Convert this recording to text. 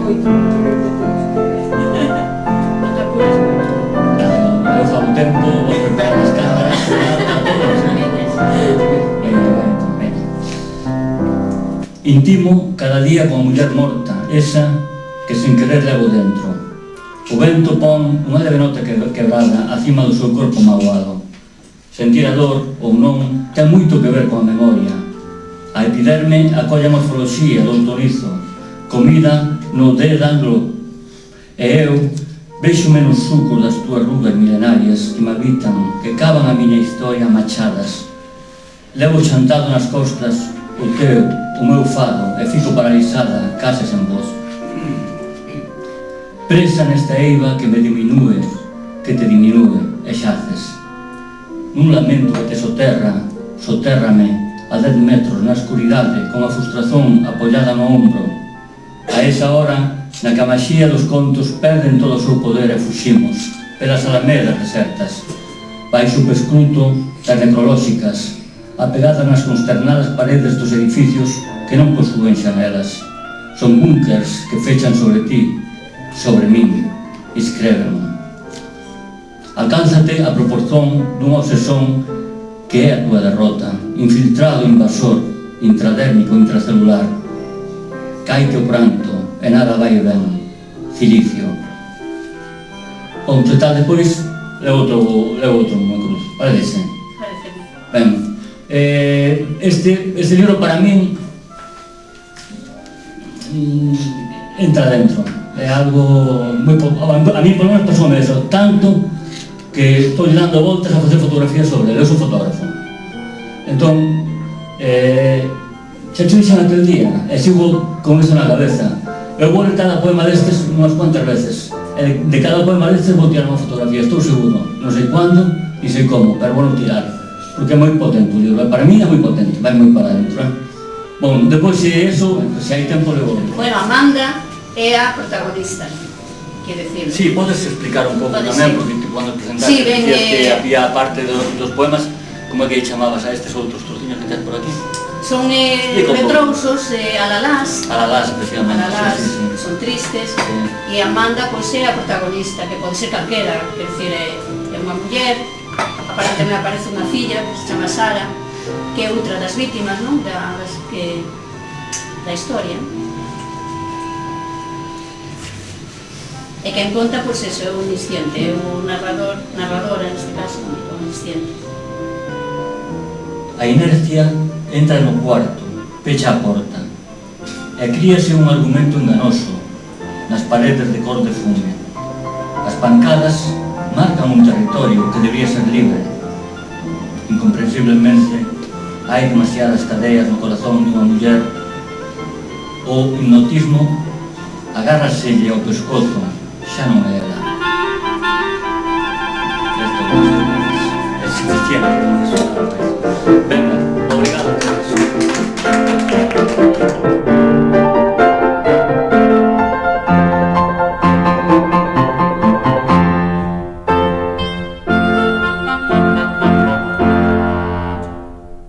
moito. Non te apures moito. Eu fago tempo, vos preparo as cámaras, intimo cada día con a muller morta, esa que sin querer levo dentro. O vento pon unha leve nota quebrada acima do seu corpo magoado. Sentir a dor ou non ten moito que ver con a memoria. A epiderme acolle a morfoloxía do autorizo, comida no dédalo, e eu vexo menos suco das túas rugas milenarias que me habitan, que cavan a miña historia machadas. Levo chantado nas costas o teu, o meu fado, e fico paralizada, case sen voz. Presa nesta eiva que me diminúe, que te diminúe, e xaces. Nun lamento que te sotérrame a 10 metros na escuridade, con a frustración apoiada no ombro. A esa hora, na que a maxía dos contos perden todo o seu poder e fuximos, pelas alamedas desertas, baixo o pescruto das necrolóxicas, apegadas nas consternadas paredes dos edificios que non posúen xanelas. Son búnkers que fechan sobre ti, sobre min, escrébenme. Alcánzate a proporción dunha obsesión que é a túa derrota, infiltrado invasor, intradérmico, intracelular. Caite o pranto e nada vai ben, cilicio. Outro tal depois, levo outro unha cruz, parece? Ben, este libro para min entra dentro, é algo moi a mí por lo menos pasoume eso, tanto que estou dando voltas a facer fotografías sobre ele, eu sou fotógrafo. Entón, xa te dixen aquel día, e sigo con eso na cabeza. Eu vou ler cada poema destes unhas cuantas veces, e de cada poema destes vou tirar unha fotografía, estou seguro, non sei cuándo, e sei como, pero vou tirar, porque é moi potente o libro, para mí é moi potente, vai moi para dentro. Bom, depois se eso, se hai tempo levo. Bueno, Amanda é a protagonista, quer decir. Sí, podes explicar un pouco tamén, porque cando presentaste sí, que había parte dos poemas, como é que chamabas a estes outros trociños que tens por aquí? Son retrousos, alalás, efectivamente, son tristes, e Amanda pois é a protagonista, que pode ser calquera, quer decir, é unha muller, tamén aparece unha filla, que se chama Sara, que é outra das vítimas, non? Da historia. E quen conta, pois eso, é o omnisciente, é o narradora, neste caso, o omnisciente. A inercia entra no cuarto, pecha a porta, e críase un argumento enganoso nas paredes de cor de fume. As pancadas marcan un territorio que debía ser libre. Incomprensiblemente, hai demasiadas cadeas no corazón dunha muller. O hipnotismo agárraselle ao pescozo, xa non é ela. Esto é suficiente. Ben,